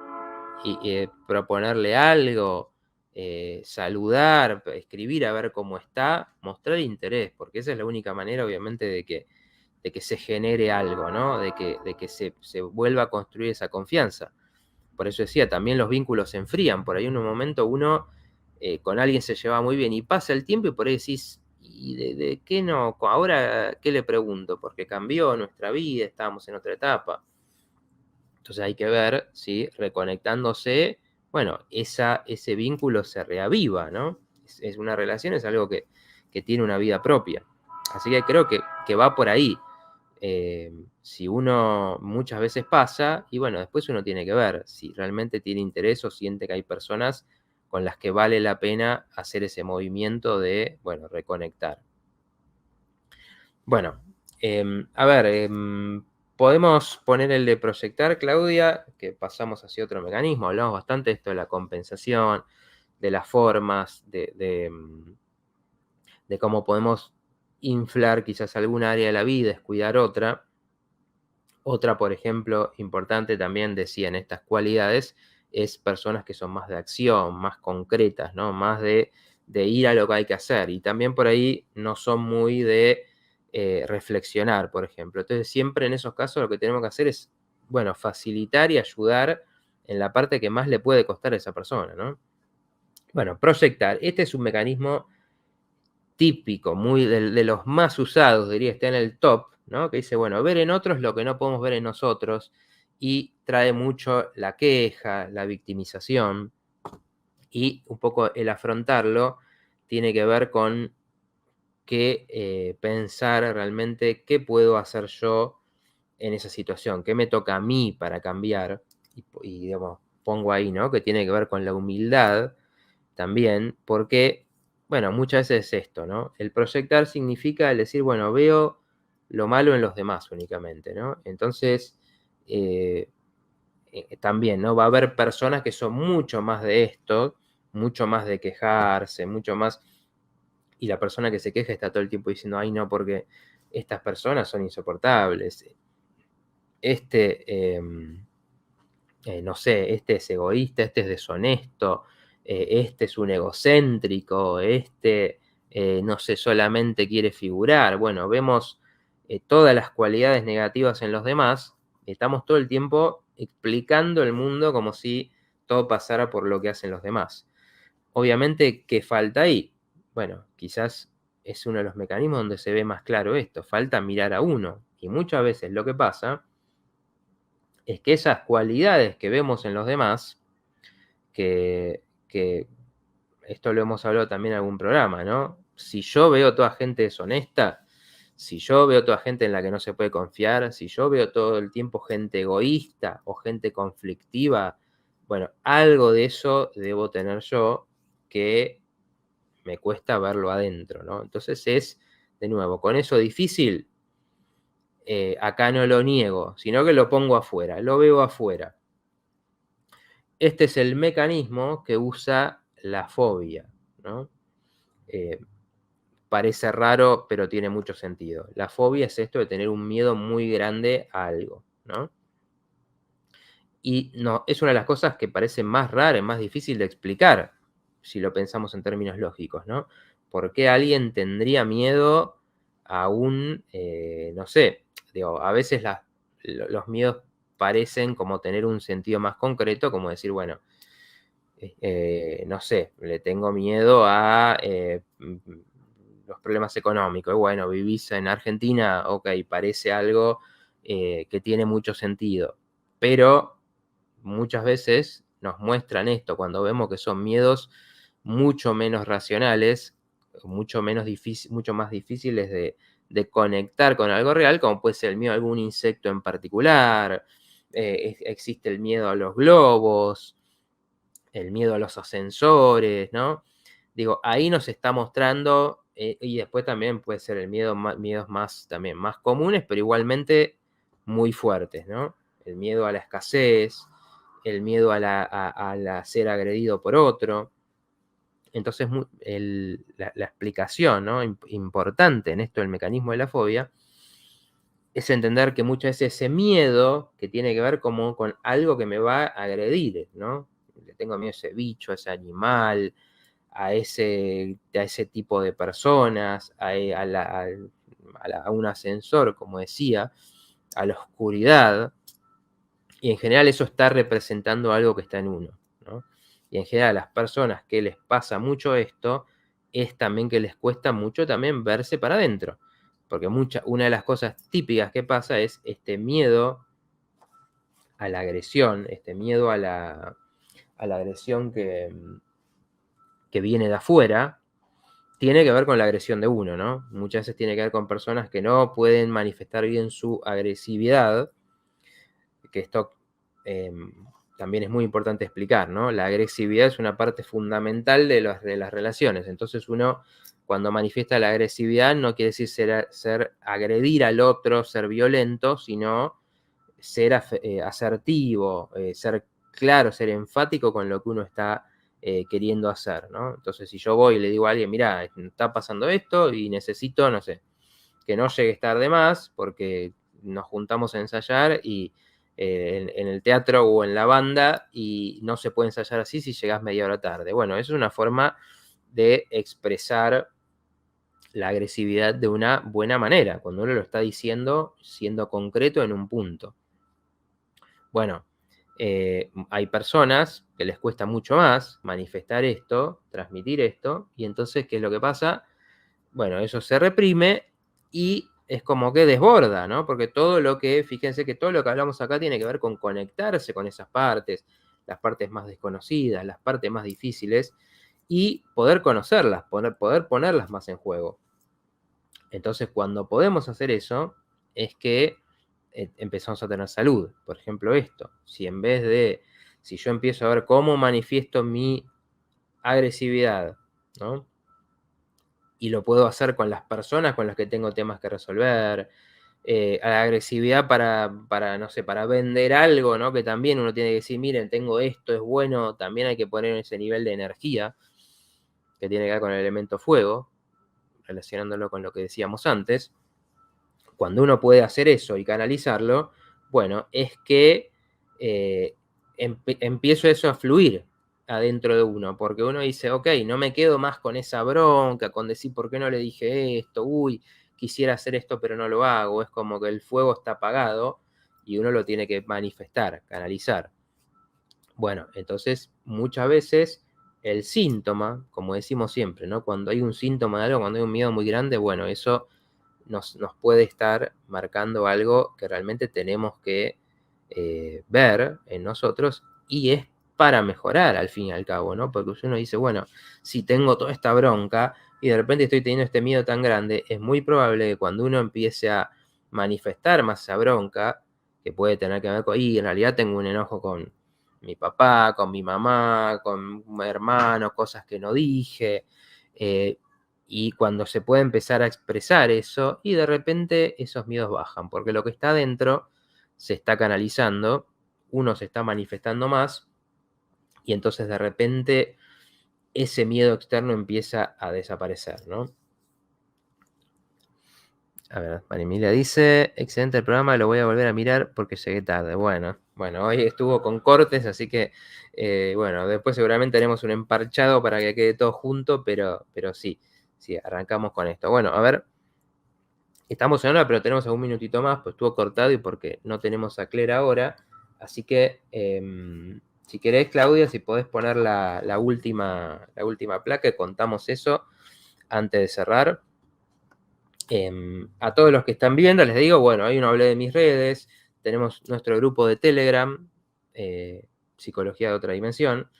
A: proponerle algo, saludar, escribir a ver cómo está, mostrar interés, porque esa es la única manera, obviamente, de que se genere algo, ¿no? De que se vuelva a construir esa confianza. Por eso decía, también los vínculos se enfrían. Por ahí en un momento uno con alguien se lleva muy bien y pasa el tiempo y por ahí decís, ¿y de qué no? Ahora, ¿qué le pregunto? Porque cambió nuestra vida, estábamos en otra etapa. Entonces hay que ver si reconectándose, bueno, ese vínculo se reaviva, ¿no? Es una relación, es algo que tiene una vida propia. Así que creo que va por ahí. Si uno muchas veces pasa, y bueno, después uno tiene que ver si realmente tiene interés o siente que hay personas con las que vale la pena hacer ese movimiento de, bueno, reconectar. Bueno, a ver, podemos poner el de proyectar, Claudia, que pasamos hacia otro mecanismo. Hablamos bastante de esto de la compensación, de las formas, de cómo podemos inflar quizás alguna área de la vida, descuidar otra. Otra, por ejemplo, importante también decía en estas cualidades, es personas que son más de acción, más concretas, ¿no? Más de ir a lo que hay que hacer. Y también por ahí no son muy de reflexionar, por ejemplo. Entonces, siempre en esos casos lo que tenemos que hacer es, bueno, facilitar y ayudar en la parte que más le puede costar a esa persona, ¿no? Bueno, proyectar. Este es un mecanismo típico, muy de los más usados, diría, está en el top, ¿no? Que dice, bueno, ver en otros lo que no podemos ver en nosotros, y trae mucho la queja, la victimización, y un poco el afrontarlo tiene que ver con que pensar realmente qué puedo hacer yo en esa situación, qué me toca a mí para cambiar, y digamos, pongo ahí, ¿no? Que tiene que ver con la humildad también, porque, bueno, muchas veces es esto, ¿no? El proyectar significa el decir, bueno, veo lo malo en los demás únicamente, ¿no? Entonces, eh, también, ¿no? Va a haber personas que son mucho más de esto, mucho más de quejarse, mucho más, y la persona que se queja está todo el tiempo diciendo, ay, no, porque estas personas son insoportables. Este, no sé, este es egoísta, este es deshonesto, este es un egocéntrico, este, no sé, solamente quiere figurar. Bueno, vemos todas las cualidades negativas en los demás, estamos todo el tiempo explicando el mundo como si todo pasara por lo que hacen los demás. Obviamente, ¿qué falta ahí? Bueno, quizás es uno de los mecanismos donde se ve más claro esto, falta mirar a uno. Y muchas veces lo que pasa es que esas cualidades que vemos en los demás, que esto lo hemos hablado también en algún programa, ¿no? Si yo veo toda gente deshonesta, si yo veo toda gente en la que no se puede confiar, si yo veo todo el tiempo gente egoísta o gente conflictiva, bueno, algo de eso debo tener yo que me cuesta verlo adentro, ¿no? Entonces es, de nuevo, con eso difícil, acá no lo niego, sino que lo pongo afuera, lo veo afuera. Este es el mecanismo que usa la fobia, ¿no? Parece raro, pero tiene mucho sentido. La fobia es esto de tener un miedo muy grande a algo, ¿no? Y no, es una de las cosas que parece más rara y más difícil de explicar, si lo pensamos en términos lógicos, ¿no? ¿Por qué alguien tendría miedo a un, no sé, digo, a veces los miedos parecen como tener un sentido más concreto, como decir, bueno, no sé, le tengo miedo a los problemas económicos. Bueno, vivís en Argentina, ok, parece algo que tiene mucho sentido, pero muchas veces nos muestran esto cuando vemos que son miedos mucho menos racionales, mucho más difíciles de conectar con algo real, como puede ser el miedo a algún insecto en particular, existe el miedo a los globos, el miedo a los ascensores, ¿no? Digo, ahí nos está mostrando, y después también puede ser el miedo, miedos más, también más comunes, pero igualmente muy fuertes, ¿no? El miedo a la escasez, el miedo a ser agredido por otro. Entonces, la explicación, ¿no? Importante en esto del mecanismo de la fobia es entender que muchas veces ese miedo que tiene que ver como con algo que me va a agredir, ¿no? Le tengo miedo a ese bicho, a ese animal, a ese tipo de personas, a un ascensor, como decía, a la oscuridad, y en general eso está representando algo que está en uno, ¿no? Y en general a las personas que les pasa mucho esto, es también que les cuesta mucho también verse para adentro, porque una de las cosas típicas que pasa es este miedo a la agresión, este miedo a la agresión que viene de afuera, tiene que ver con la agresión de uno, ¿no? Muchas veces tiene que ver con personas que no pueden manifestar bien su agresividad, que esto también es muy importante explicar, ¿no? La agresividad es una parte fundamental de las relaciones. Entonces uno, cuando manifiesta la agresividad, no quiere decir ser agredir al otro, ser violento, sino ser asertivo, ser claro, ser enfático con lo que uno está queriendo hacer, ¿no? Entonces, si yo voy y le digo a alguien, mira, está pasando esto y necesito, no sé, que no llegues tarde más porque nos juntamos a ensayar y en el teatro o en la banda y no se puede ensayar así si llegas media hora tarde. Bueno, eso es una forma de expresar la agresividad de una buena manera, cuando uno lo está diciendo siendo concreto en un punto. Bueno, hay personas que les cuesta mucho más manifestar esto, transmitir esto, y entonces, ¿qué es lo que pasa? Bueno, eso se reprime y es como que desborda, ¿no? Porque fíjense que todo lo que hablamos acá tiene que ver con conectarse con esas partes, las partes más desconocidas, las partes más difíciles, y poder conocerlas, poder ponerlas más en juego. Entonces, cuando podemos hacer eso, es que empezamos a tener salud. Por ejemplo, esto, si yo empiezo a ver cómo manifiesto mi agresividad, ¿no? Y lo puedo hacer con las personas con las que tengo temas que resolver, a la agresividad no sé, para vender algo, ¿no? Que también uno tiene que decir, miren, tengo esto, es bueno, también hay que poner ese nivel de energía, que tiene que ver con el elemento fuego, relacionándolo con lo que decíamos antes. Cuando uno puede hacer eso y canalizarlo, bueno, es que empiezo eso a fluir adentro de uno, porque uno dice, ok, no me quedo más con esa bronca, con decir, ¿por qué no le dije esto? Uy, quisiera hacer esto, pero no lo hago. Es como que el fuego está apagado y uno lo tiene que manifestar, canalizar. Bueno, entonces muchas veces el síntoma, como decimos siempre, ¿no? Cuando hay un síntoma de algo, cuando hay un miedo muy grande, bueno, eso nos puede estar marcando algo que realmente tenemos que ver en nosotros, y es para mejorar al fin y al cabo, ¿no? Porque uno dice, bueno, si tengo toda esta bronca y de repente estoy teniendo este miedo tan grande, es muy probable que cuando uno empiece a manifestar más esa bronca, que puede tener que ver con, y en realidad tengo un enojo con mi papá, con mi mamá, con mi hermano, cosas que no dije, y cuando se puede empezar a expresar eso, y de repente esos miedos bajan, porque lo que está adentro se está canalizando, uno se está manifestando más, y entonces de repente ese miedo externo empieza a desaparecer, ¿no? A ver, María Emilia dice, excelente el programa, lo voy a volver a mirar porque llegué tarde. Bueno, hoy estuvo con cortes, así que, bueno, después seguramente haremos un emparchado para que quede todo junto, pero sí, arrancamos con esto. Bueno, a ver, estamos en hora, pero tenemos algún minutito más, pues estuvo cortado y porque no tenemos a Claire ahora, así que, si querés, Claudia, si podés poner la última placa, contamos eso antes de cerrar. A todos los que están viendo, les digo, bueno, ahí no hablé de mis redes, tenemos nuestro grupo de Telegram, Psicología de Otra Dimensión.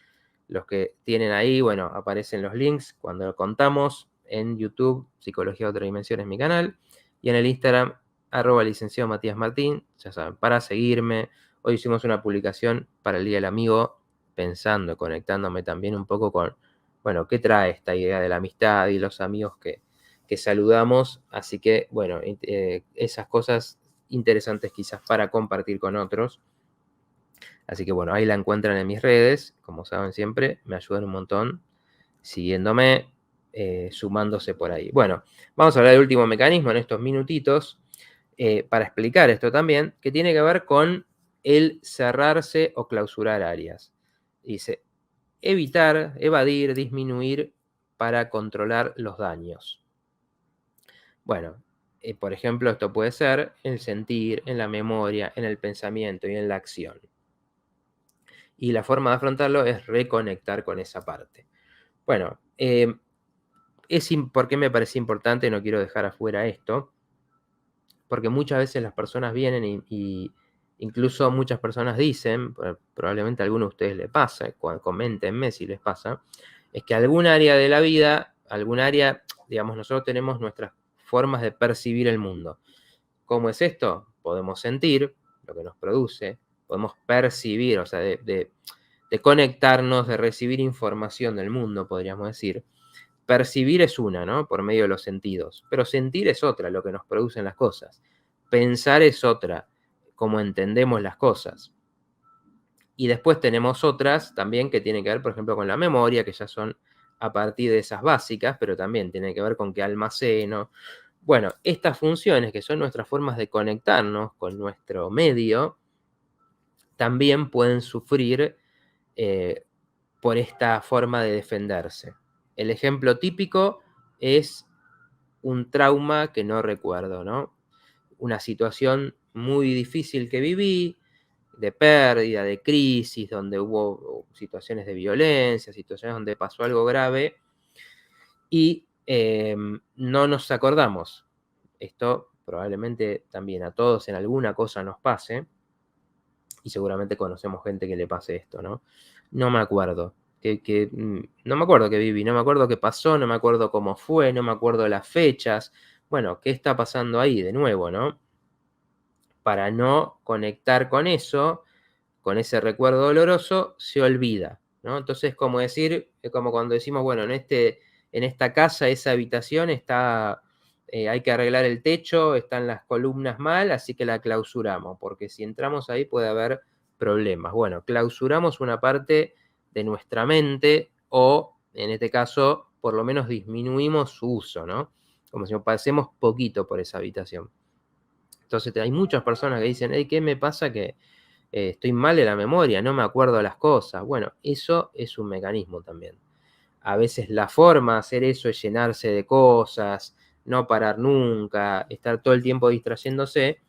A: Los que tienen ahí, bueno, aparecen los links cuando lo contamos. En YouTube, Psicología de Otra Dimensión es mi canal. Y en el Instagram, @licenciado Matías Martín, ya saben, para seguirme. Hoy hicimos una publicación para el Día del Amigo, pensando, conectándome también un poco con, bueno, qué trae esta idea de la amistad y los amigos que saludamos. Así que, bueno, esas cosas interesantes quizás para compartir con otros. Así que, bueno, ahí la encuentran en mis redes. Como saben siempre, me ayudan un montón siguiéndome, sumándose por ahí. Bueno, vamos a hablar del último mecanismo en estos minutitos para explicar esto también, que tiene que ver con el cerrarse o clausurar áreas. Dice, evitar, evadir, disminuir para controlar los daños. Bueno, por ejemplo, esto puede ser en el sentir, en la memoria, en el pensamiento y en la acción. Y la forma de afrontarlo es reconectar con esa parte. Bueno, ¿por qué me parece importante? No quiero dejar afuera esto, porque muchas veces las personas vienen y incluso muchas personas dicen, probablemente a alguno de ustedes le pasa, coméntenme si les pasa, es que algún área de la vida, algún área, digamos, nosotros tenemos nuestras formas de percibir el mundo. ¿Cómo es esto? Podemos sentir lo que nos produce, podemos percibir, o sea, de conectarnos, de recibir información del mundo, podríamos decir. Percibir es una, ¿no? Por medio de los sentidos, pero sentir es otra, lo que nos producen las cosas. Pensar es otra, cómo entendemos las cosas. Y después tenemos otras también que tienen que ver, por ejemplo, con la memoria, que ya son a partir de esas básicas, pero también tienen que ver con qué almaceno. Bueno, estas funciones, que son nuestras formas de conectarnos con nuestro medio, también pueden sufrir por esta forma de defenderse. El ejemplo típico es un trauma que no recuerdo, ¿no? Una situación muy difícil que viví, de pérdida, de crisis, donde hubo situaciones de violencia, situaciones donde pasó algo grave y no nos acordamos. Esto probablemente también a todos en alguna cosa nos pase y seguramente conocemos gente que le pase esto, ¿no? No me acuerdo. No me acuerdo qué viví, no me acuerdo qué pasó, no me acuerdo cómo fue, no me acuerdo las fechas. Bueno, ¿qué está pasando ahí de nuevo, no? Para no conectar con eso, con ese recuerdo doloroso, se olvida, ¿no? Entonces, como decir, es como cuando decimos, bueno, en esta casa, esa habitación está, hay que arreglar el techo, están las columnas mal, así que la clausuramos, porque si entramos ahí puede haber problemas. Bueno, clausuramos una parte de nuestra mente o, en este caso, por lo menos disminuimos su uso, ¿no? Como si pasemos poquito por esa habitación. Entonces, hay muchas personas que dicen, hey, ¿qué me pasa que estoy mal de la memoria, no me acuerdo las cosas? Bueno, eso es un mecanismo también. A veces la forma de hacer eso es llenarse de cosas, no parar nunca, estar todo el tiempo distrayéndose,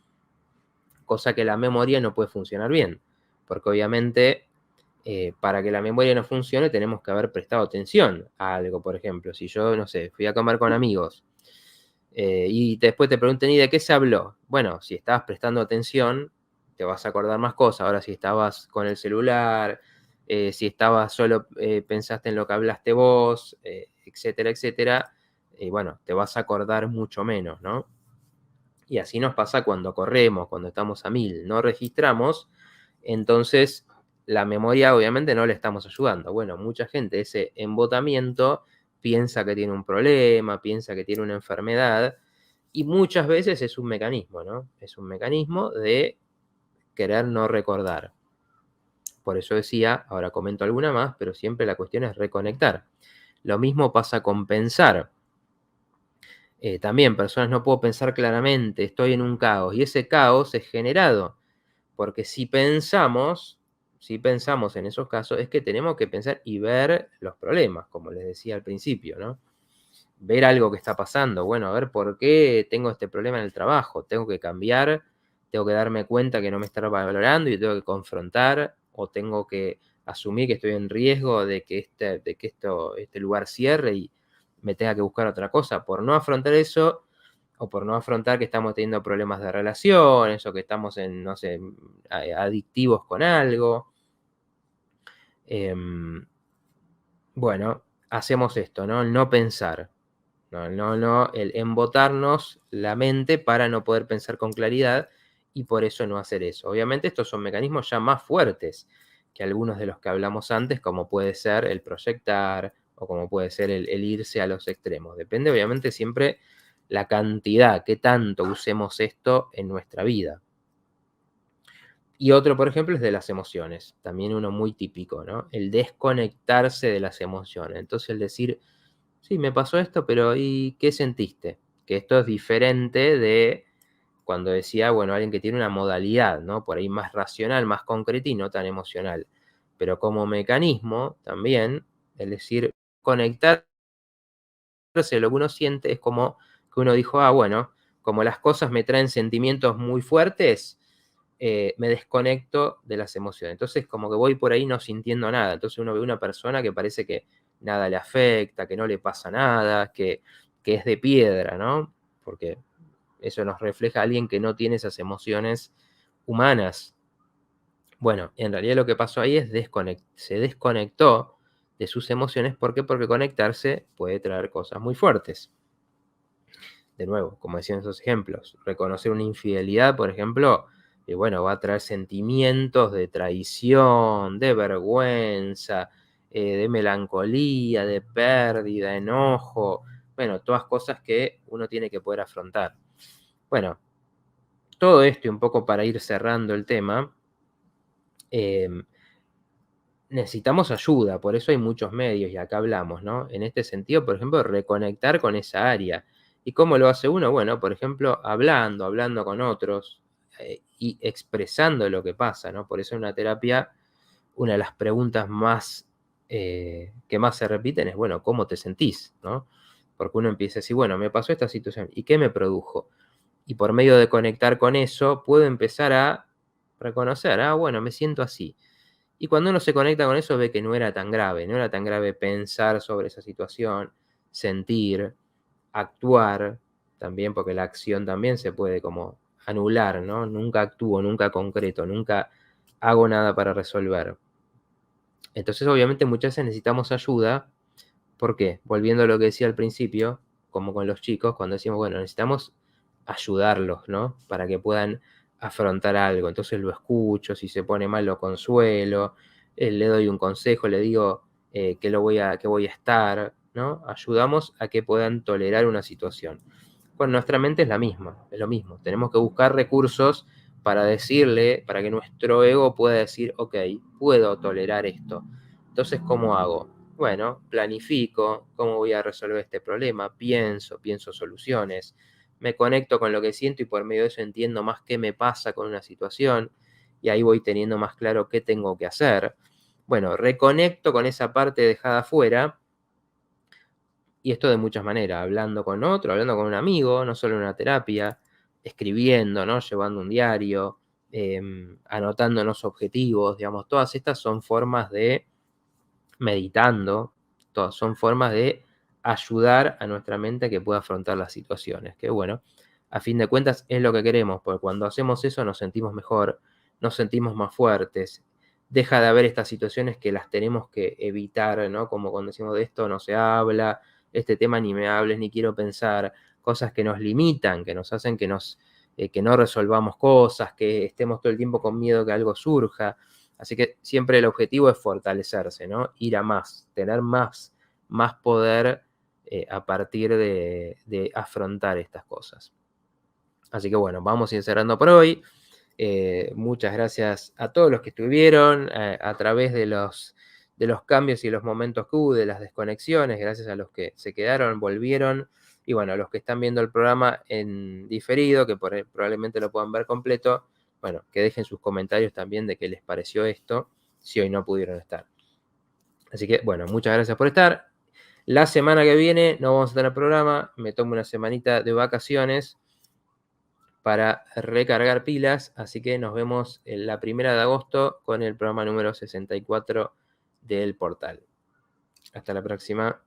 A: cosa que la memoria no puede funcionar bien, porque obviamente para que la memoria no funcione tenemos que haber prestado atención a algo. Por ejemplo, si yo, no sé, fui a comer con amigos y después te preguntan, ¿y de qué se habló? Bueno, si estabas prestando atención, te vas a acordar más cosas. Ahora, si estabas con el celular, si estabas solo, pensaste en lo que hablaste vos, etcétera, etcétera, y bueno, te vas a acordar mucho menos, ¿no? Y así nos pasa cuando corremos, cuando estamos a 1000, no registramos, entonces la memoria obviamente no le estamos ayudando. Bueno, mucha gente ese embotamiento piensa que tiene un problema, piensa que tiene una enfermedad, y muchas veces es un mecanismo, ¿no? Es un mecanismo de querer no recordar. Por eso decía, ahora comento alguna más, pero siempre la cuestión es reconectar. Lo mismo pasa con pensar. También personas no puedo pensar claramente, estoy en un caos, y ese caos es generado, porque si pensamos en esos casos, es que tenemos que pensar y ver los problemas, como les decía al principio, ¿no? Ver algo que está pasando, bueno, a ver por qué tengo este problema en el trabajo, tengo que cambiar, tengo que darme cuenta que no me está valorando y tengo que confrontar, o tengo que asumir que estoy en riesgo de que este lugar cierre y me tenga que buscar otra cosa. Por no afrontar eso, o por no afrontar que estamos teniendo problemas de relaciones, o que estamos en, no sé, adictivos con algo. Bueno, hacemos esto, ¿no? El no pensar. El embotarnos la mente para no poder pensar con claridad y por eso no hacer eso. Obviamente estos son mecanismos ya más fuertes que algunos de los que hablamos antes, como puede ser el proyectar o como puede ser el irse a los extremos. Depende obviamente siempre la cantidad, qué tanto usemos esto en nuestra vida. Y otro, por ejemplo, es de las emociones, también uno muy típico, ¿no? El desconectarse de las emociones. Entonces el decir, sí, me pasó esto, pero ¿y qué sentiste? Que esto es diferente de cuando decía, bueno, alguien que tiene una modalidad, ¿no? Por ahí más racional, más concreta y no tan emocional. Pero como mecanismo también, es decir, conectarse a lo que uno siente es como que uno dijo, bueno, como las cosas me traen sentimientos muy fuertes, me desconecto de las emociones. Entonces, como que voy por ahí no sintiendo nada. Entonces uno ve una persona que parece que nada le afecta, que no le pasa nada, que es de piedra, ¿no? Porque eso nos refleja a alguien que no tiene esas emociones humanas. Bueno, en realidad lo que pasó ahí es se desconectó de sus emociones. ¿Por qué? Porque conectarse puede traer cosas muy fuertes. De nuevo, como decían esos ejemplos, reconocer una infidelidad, por ejemplo, bueno, va a traer sentimientos de traición, de vergüenza, de melancolía, de pérdida, enojo, bueno, todas cosas que uno tiene que poder afrontar. Bueno, todo esto y un poco para ir cerrando el tema, necesitamos ayuda, por eso hay muchos medios y acá hablamos, ¿no? En este sentido, por ejemplo, reconectar con esa área. ¿Y cómo lo hace uno? Bueno, por ejemplo, hablando con otros y expresando lo que pasa, ¿no? Por eso en una terapia, una de las preguntas más que más se repiten es, bueno, ¿cómo te sentís? ¿No? Porque uno empieza a decir, bueno, me pasó esta situación, ¿y qué me produjo? Y por medio de conectar con eso, puedo empezar a reconocer, bueno, me siento así. Y cuando uno se conecta con eso, ve que no era tan grave, no era tan grave pensar sobre esa situación, sentir, actuar también, porque la acción también se puede como anular, ¿no? Nunca actúo, nunca concreto, nunca hago nada para resolver. Entonces, obviamente, muchas veces necesitamos ayuda. ¿Por qué? Volviendo a lo que decía al principio, como con los chicos, cuando decimos, bueno, necesitamos ayudarlos, ¿no? Para que puedan afrontar algo. Entonces lo escucho, si se pone mal lo consuelo, le doy un consejo, le digo que voy a estar, ¿no? Ayudamos a que puedan tolerar una situación. Con nuestra mente es es lo mismo. Tenemos que buscar recursos para decirle, para que nuestro ego pueda decir, ok, puedo tolerar esto. Entonces, ¿cómo hago? Bueno, planifico cómo voy a resolver este problema, pienso soluciones, me conecto con lo que siento y por medio de eso entiendo más qué me pasa con una situación y ahí voy teniendo más claro qué tengo que hacer. Bueno, reconecto con esa parte dejada afuera y esto de muchas maneras, hablando con otro, hablando con un amigo, no solo en una terapia, escribiendo, ¿no? Llevando un diario, anotándonos objetivos, digamos, todas estas son formas de meditando, todas son formas de ayudar a nuestra mente a que pueda afrontar las situaciones. Que bueno, a fin de cuentas es lo que queremos, porque cuando hacemos eso nos sentimos mejor, nos sentimos más fuertes, deja de haber estas situaciones que las tenemos que evitar, ¿no? Como cuando decimos de esto no se habla, este tema ni me hables, ni quiero pensar, cosas que nos limitan, que nos hacen que no resolvamos cosas, que estemos todo el tiempo con miedo que algo surja. Así que siempre el objetivo es fortalecerse, ¿no? Ir a más, tener más poder a partir de afrontar estas cosas. Así que bueno, vamos a ir cerrando por hoy. Muchas gracias a todos los que estuvieron a través de los cambios y los momentos que hubo, de las desconexiones, gracias a los que se quedaron, volvieron, y bueno, a los que están viendo el programa en diferido, que probablemente lo puedan ver completo, bueno, que dejen sus comentarios también de qué les pareció esto, si hoy no pudieron estar. Así que bueno, muchas gracias por estar. La semana que viene no vamos a tener programa, me tomo una semanita de vacaciones para recargar pilas, así que nos vemos en la 1 de agosto con el programa número 64 del portal. Hasta la próxima.